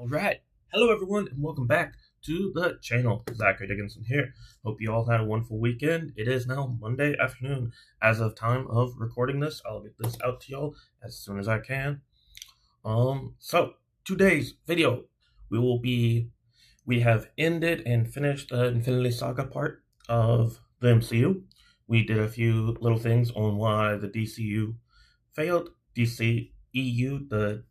Alright, hello everyone and welcome back to the channel. Zachary Dickinson here. Hope you all had a wonderful weekend. It is now Monday afternoon. As of time of recording this, I'll get this out to y'all as soon as I can. So today's video, we have ended and finished the Infinity Saga part of the MCU. We did a few little things on why the DCEU failed, DCEU, the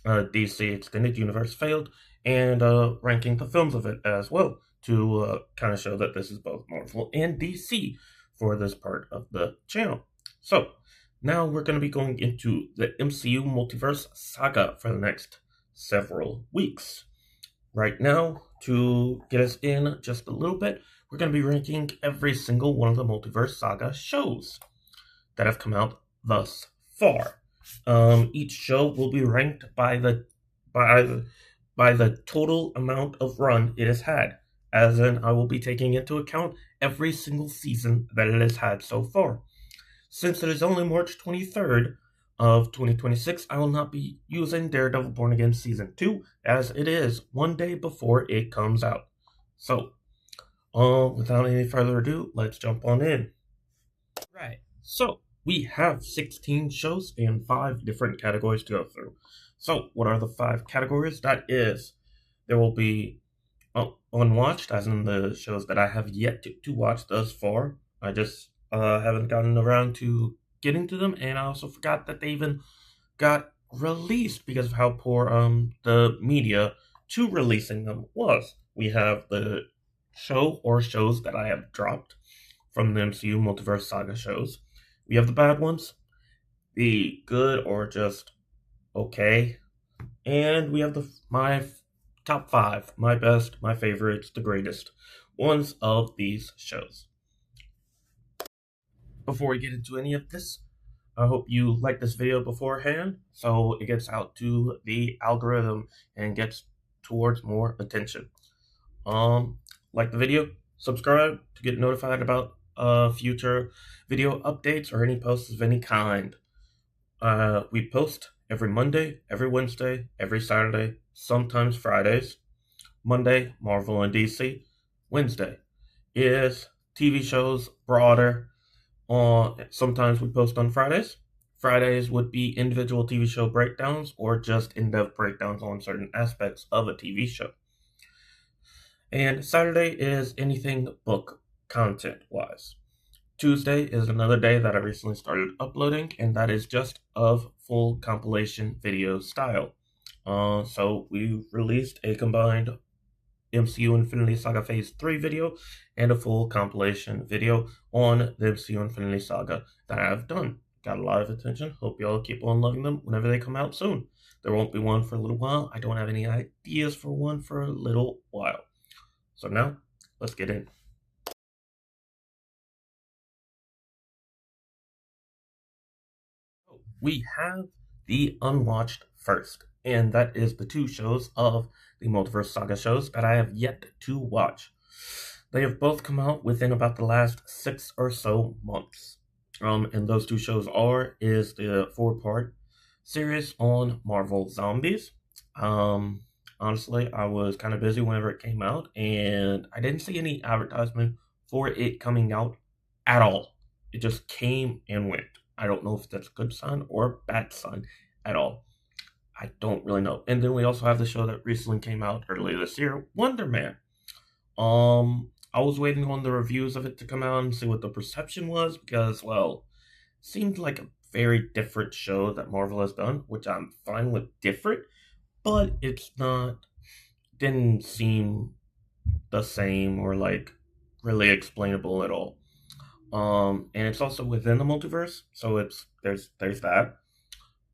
DC Extended Universe failed, and ranking the films of it as well to kind of show that this is both Marvel and DC for this part of the channel. So now we're going to be going into the MCU Multiverse Saga for the next several weeks. Right now, to get us in just a little bit, we're going to be ranking every single one of the Multiverse Saga shows that have come out thus far. Each show will be ranked by the total amount of run it has had. As in, I will be taking into account every single season that it has had so far. Since it is only March 23rd of 2026, I will not be using Daredevil Born Again Season 2, as it is one day before it comes out. So, without any further ado, let's jump on in. Right, so we have 16 shows and 5 different categories to go through. So, what are the 5 categories? That is, there will be Unwatched, as in the shows that I have yet to watch thus far. I just haven't gotten around to getting to them, and I also forgot that they even got released because of how poor the media to releasing them was. We have the show or shows that I have dropped from the MCU Multiverse Saga shows. We have the bad ones, the good or just okay, and we have my top 5, my best, my favorites, the greatest ones of these shows. Before we get into any of this, I hope you like this video beforehand so it gets out to the algorithm and gets towards more attention. Like the video, subscribe to get notified about future video updates or any posts of any kind. We post every Monday, every Wednesday, every Saturday, sometimes Fridays. Monday, Marvel and DC. Wednesday is TV shows, broader. Sometimes we post on Fridays. Fridays would be individual TV show breakdowns or just in-depth breakdowns on certain aspects of a TV show. And Saturday is anything book content-wise. Tuesday is another day that I recently started uploading, and that is just of full compilation video style. So we released a combined MCU Infinity Saga Phase 3 video and a full compilation video on the MCU Infinity Saga that I've done. Got a lot of attention. Hope y'all keep on loving them whenever they come out soon. There won't be one for a little while. I don't have any ideas for one for a little while. So now, let's get in. We have the Unwatched first, and that is the 2 shows of the Multiverse Saga shows that I have yet to watch. They have both come out within about the last 6 or so months. And those 2 shows is the 4-part series on Marvel Zombies. Honestly, I was kind of busy whenever it came out, and I didn't see any advertisement for it coming out at all. It just came and went. I don't know if that's a good sign or a bad sign at all. I don't really know. And then we also have the show that recently came out earlier this year, Wonder Man. I was waiting on the reviews of it to come out and see what the perception was because, well, it seemed like a very different show that Marvel has done, which I'm fine with different, but it's not, didn't seem the same or like really explainable at all. And it's also within the multiverse, so there's that.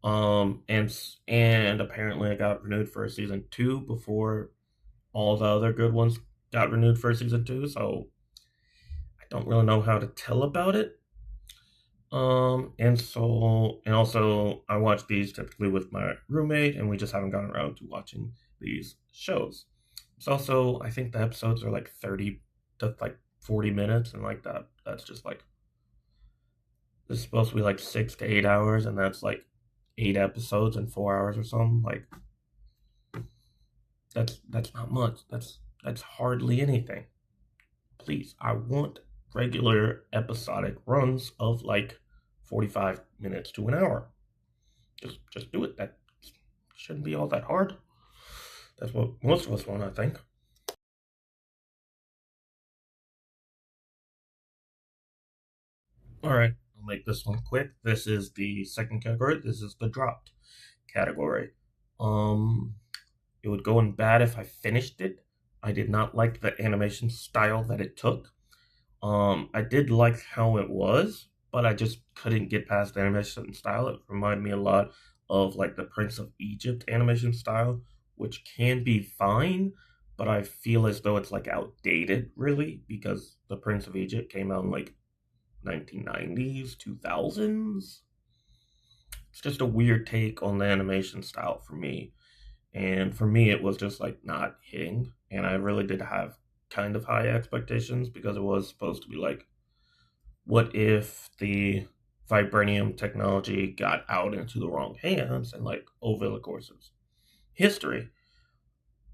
And apparently it got renewed for a season 2 before all the other good ones got renewed for season 2, so I don't really know how to tell about it. And also I watch these typically with my roommate, and we just haven't gotten around to watching these shows. It's also, I think the episodes are like 30 to like 40 minutes, and like that's just like, it's supposed to be like 6 to 8 hours, and that's like 8 episodes in 4 hours or something. Like, that's not much. That's hardly anything. Please, I want regular episodic runs of like 45 minutes to an hour. Just do it. That shouldn't be all that hard. That's what most of us want, I think. Alright, I'll make this one quick. This is the second category. This is the dropped category. It would go in bad if I finished it. I did not like the animation style that it took. I did like how it was, but I just couldn't get past the animation style. It reminded me a lot of like the Prince of Egypt animation style, which can be fine, but I feel as though it's like outdated really because the Prince of Egypt came out in like 1990s, 2000s. It's just a weird take on the animation style for me. And for me, it was just like not hitting. And I really did have kind of high expectations because it was supposed to be like, what if the vibranium technology got out into the wrong hands and like over the course of history?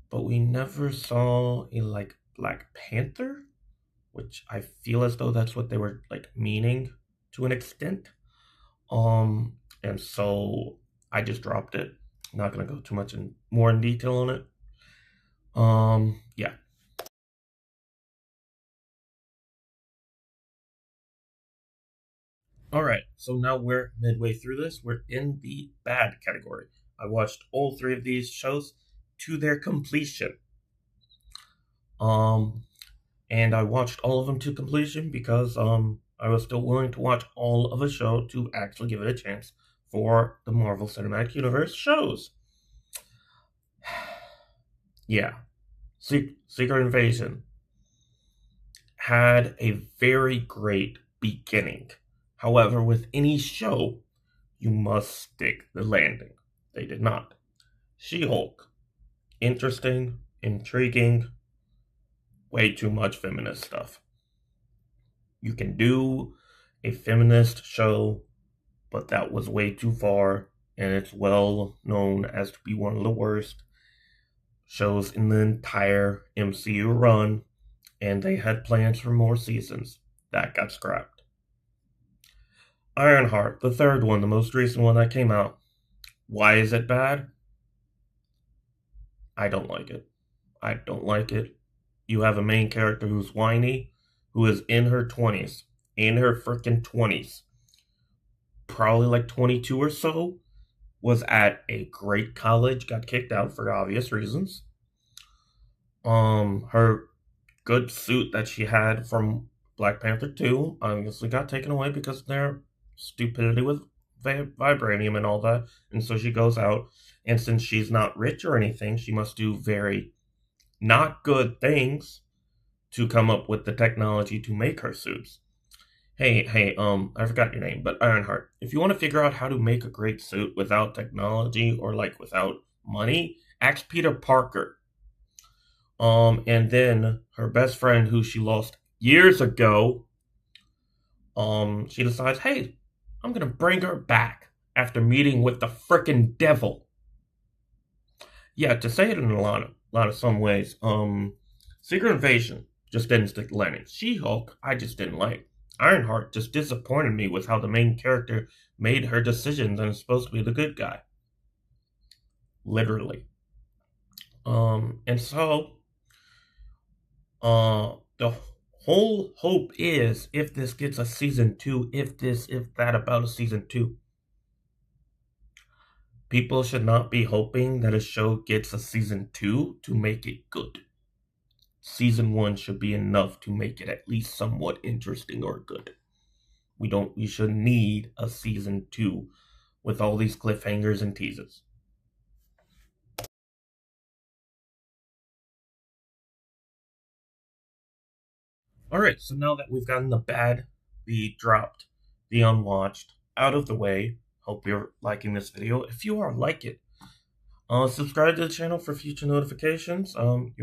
But we never saw a like Black Panther, which I feel as though that's what they were like meaning to an extent. And so I just dropped it. I'm not gonna go too much more in detail on it. Yeah. All right. So now we're midway through this. We're in the bad category. I watched all three of these shows to their completion. Um, and I watched all of them to completion because I was still willing to watch all of a show to actually give it a chance for the Marvel Cinematic Universe shows. Yeah, Secret Invasion had a very great beginning. However, with any show, you must stick the landing. They did not. She-Hulk, interesting, intriguing, way too much feminist stuff. You can do a feminist show, but that was way too far, and it's well known as to be one of the worst shows in the entire MCU run, and they had plans for more seasons. That got scrapped. Ironheart, the third one, the most recent one that came out. Why is it bad? I don't like it. I don't like it. You have a main character who's whiny, who is in her 20s. In her freaking 20s. Probably like 22 or so. Was at a great college, got kicked out for obvious reasons. Her good suit that she had from Black Panther 2 obviously got taken away because of their stupidity with vibranium and all that. And so she goes out, and since she's not rich or anything, she must do very not good things to come up with the technology to make her suits. Hey, I forgot your name, but Ironheart, if you want to figure out how to make a great suit without technology or like without money, ask Peter Parker. And then her best friend, who she lost years ago, she decides, hey, I'm gonna bring her back after meeting with the frickin' devil. Yeah, to say it in a lot of some ways, Secret Invasion just didn't stick the landing. She-Hulk, I just didn't like. Ironheart just disappointed me with how the main character made her decisions and is supposed to be the good guy. Literally. And so, the whole hope is if this gets a season 2, if that about a season 2. People should not be hoping that a show gets a season 2 to make it good. Season 1 should be enough to make it at least somewhat interesting or good. We should need a season 2 with all these cliffhangers and teases. Alright, so now that we've gotten the bad, the dropped, the unwatched out of the way, hope you're liking this video. If you are, like it. Subscribe to the channel for future notifications. You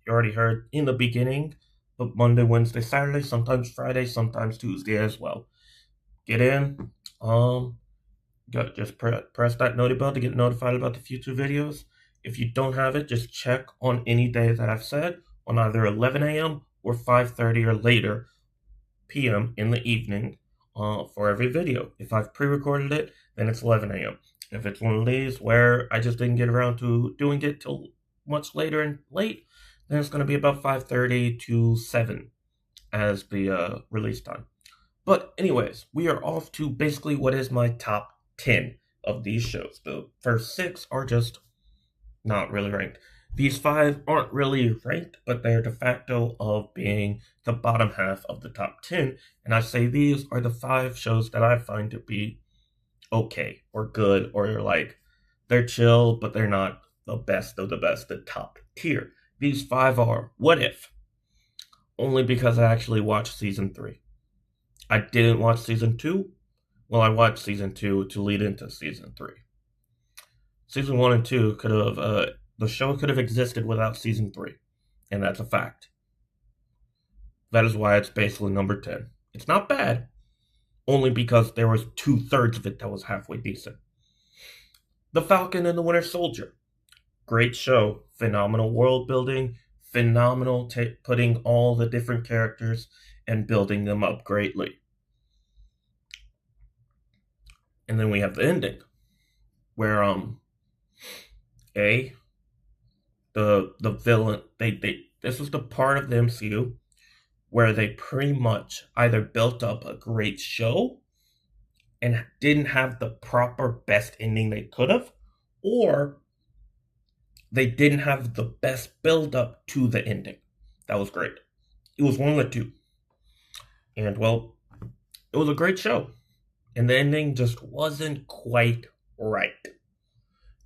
already heard in the beginning, but Monday, Wednesday, Saturday, sometimes Friday, sometimes Tuesday as well. Get in. Just press that noti bell to get notified about the future videos. If you don't have it, just check on any day that I've said on either 11 a.m. or 5:30 or later p.m. in the evening for every video. If I've pre-recorded it, then it's 11 a.m. If it's one of these where I just didn't get around to doing it till much later and late, then it's going to be about 5:30 to 7 as the release time. But anyways, we are off to basically what is my top 10 of these shows. The first 6 are just not really ranked. These 5 aren't really ranked, but they're de facto of being the bottom half of the top 10. And I say these are the 5 shows that I find to be okay or good, or like they're chill, but they're not the best of the best, the top tier. These 5 are What If, only because I actually watched season 3. I didn't watch season 2. Well, I watched season 2 to lead into season 3. Season 1 and 2 could have, the show could have existed without season 3, and that's a fact. That is why it's basically number 10. It's not bad, only because there was 2/3 of it that was halfway decent. The Falcon and the Winter Soldier. Great show, phenomenal world building, phenomenal putting all the different characters and building them up greatly. And then we have the ending, where the villain, this was the part of the MCU where they pretty much either built up a great show and didn't have the proper best ending they could have, or they didn't have the best build up to the ending. That was great. It was one of the two. And well, it was a great show. And the ending just wasn't quite right.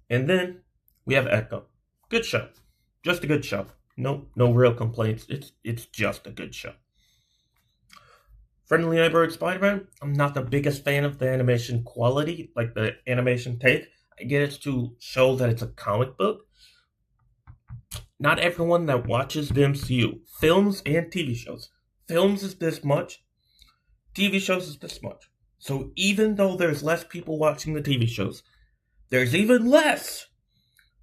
And then we have Echo. Good show. Just a good show. No real complaints. It's just a good show. Friendly Neighborhood Spider-Man. I'm not the biggest fan of the animation quality, like the animation take. I get it to show that it's a comic book. Not everyone that watches the MCU, films and TV shows. Films is this much. TV shows is this much. So even though there's less people watching the TV shows, there's even less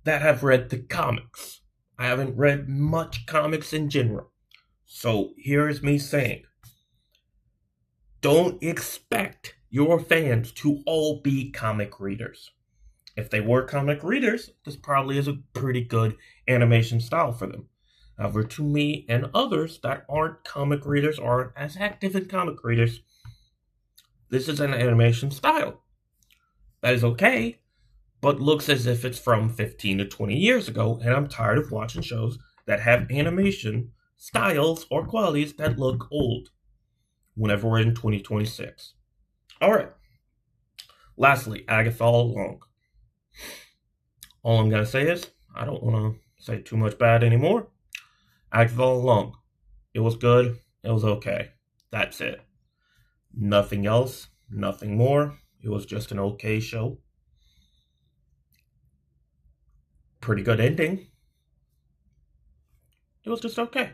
that have read the comics. I haven't read much comics in general. So here's me saying, don't expect your fans to all be comic readers. If they were comic readers, this probably is a pretty good animation style for them. However, to me and others that aren't comic readers, aren't as active in comic readers, this is an animation style. That is okay, but looks as if it's from 15 to 20 years ago, and I'm tired of watching shows that have animation styles or qualities that look old whenever we're in 2026. Alright. Lastly, Agatha All Along. All I'm going to say is, I don't want to say too much bad anymore. Agatha All Along. It was good. It was okay. That's it. Nothing else. Nothing more. It was just an okay show. Pretty good ending. It was just okay.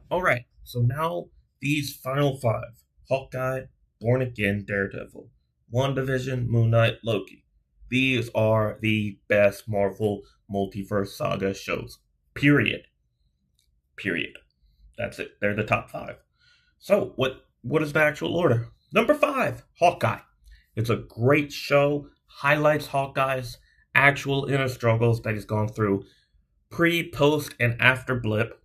Alright, so now these final 5. Hawkeye, Born Again, Daredevil, WandaVision, Moon Knight, Loki. These are the best Marvel Multiverse Saga shows. Period. That's it. They're the top 5. So, what is the actual order? Number 5, Hawkeye. It's a great show. Highlights Hawkeye's actual inner struggles that he's gone through pre, post, and after blip.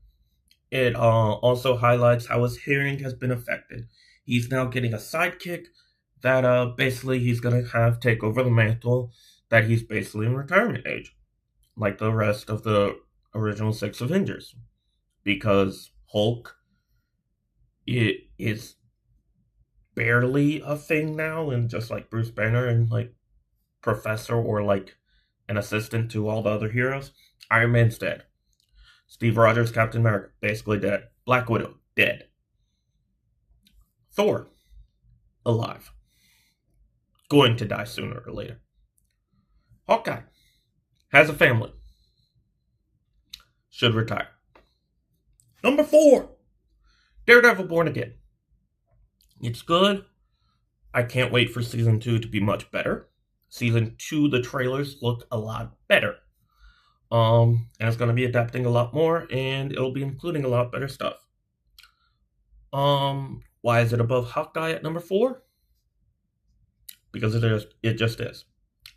It also highlights how his hearing has been affected. He's now getting a sidekick that basically he's going to have take over the mantle that he's basically in retirement age, like the rest of the original 6 Avengers. Because Hulk is barely a thing now, and just like Bruce Banner and like Professor or like an assistant to all the other heroes, Iron Man's dead. Steve Rogers, Captain America, basically dead. Black Widow, dead. Thor, alive. Going to die sooner or later. Hawkeye, has a family. Should retire. Number 4, Daredevil Born Again. It's good, I can't wait for season 2 to be much better. Season 2, the trailers look a lot better. And it's going to be adapting a lot more, and it'll be including a lot better stuff. Why is it above Hawkeye at number 4? Because it just is.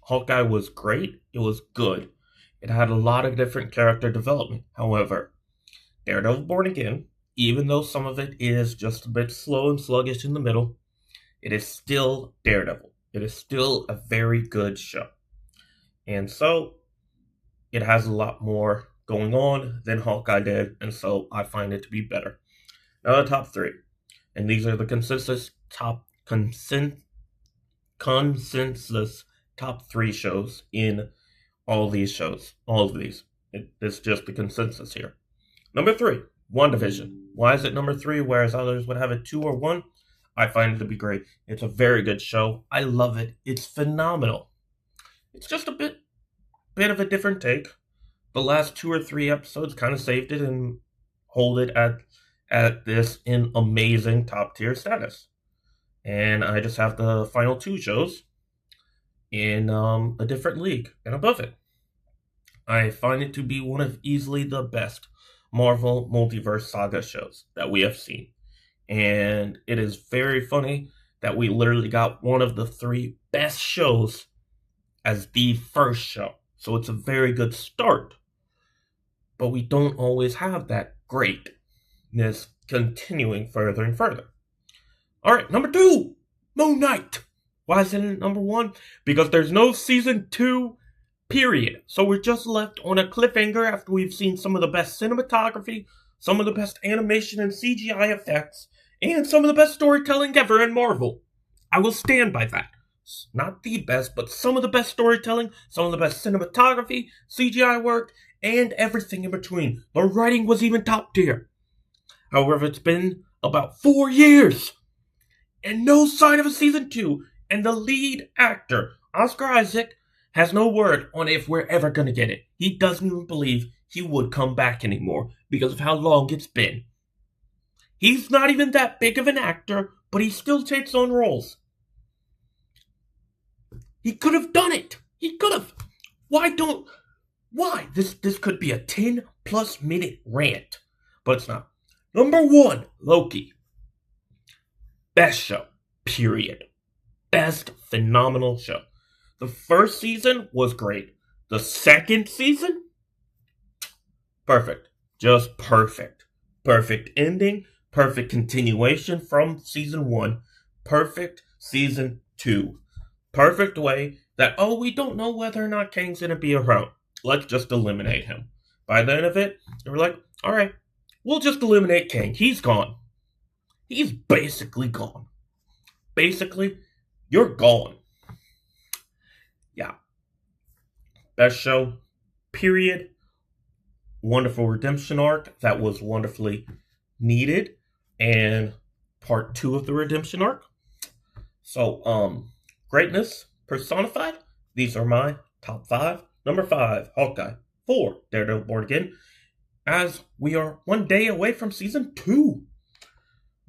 Hawkeye was great. It was good. It had a lot of different character development. However, Daredevil Born Again, even though some of it is just a bit slow and sluggish in the middle, it is still Daredevil. It is still a very good show. And so, it has a lot more going on than Hawkeye did, and so I find it to be better. Now the top 3. And these are the consensus top 3 shows in all these shows. All of these. It's just the consensus here. Number 3, WandaVision. Why is it number 3, whereas others would have it 2 or 1? I find it to be great. It's a very good show. I love it. It's phenomenal. It's just a bit of a different take. The last 2 or 3 episodes kind of saved it and hold it at this in amazing top tier status. And I just have the final 2 shows in a different league and above it. I find it to be one of easily the best Marvel Multiverse Saga shows that we have seen. And it is very funny that we literally got one of the 3 best shows as the first show. So it's a very good start. But we don't always have that greatness continuing further and further. Alright, number 2, Moon Knight. Why is it number 1? Because there's no season 2, period. So we're just left on a cliffhanger after we've seen some of the best cinematography, some of the best animation and CGI effects, and some of the best storytelling ever in Marvel. I will stand by that. Not the best, but some of the best storytelling, some of the best cinematography, CGI work, and everything in between. The writing was even top tier. However, it's been about 4 years, and no sign of a season 2, and the lead actor, Oscar Isaac, has no word on if we're ever going to get it. He doesn't even believe he would come back anymore because of how long it's been. He's not even that big of an actor, but he still takes on roles. He could have done it. He could have. Why? This could be a 10+ minute rant, but it's not. Number 1, Loki. Best show, period. Best phenomenal show. The first season was great. The second season, perfect. Just perfect. Perfect ending, perfect continuation from season 1, perfect season 2. Perfect way that, we don't know whether or not Kang's going to be around. Let's just eliminate him. By the end of it, they were like, alright, we'll just eliminate Kang. He's gone. He's basically gone. Basically, you're gone. Yeah. Best show, period. Wonderful redemption arc that was wonderfully needed. And part 2 of the redemption arc. So, greatness personified. These are my top 5. Number 5, Hawkeye. 4, Daredevil Born Again. As we are 1 day away from season 2.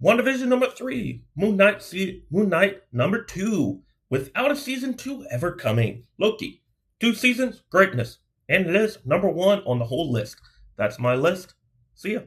WandaVision number 3. Moon Knight number 2. Without a season 2 ever coming. Loki. 2 seasons, greatness. And Liz, number 1 on the whole list. That's my list. See ya.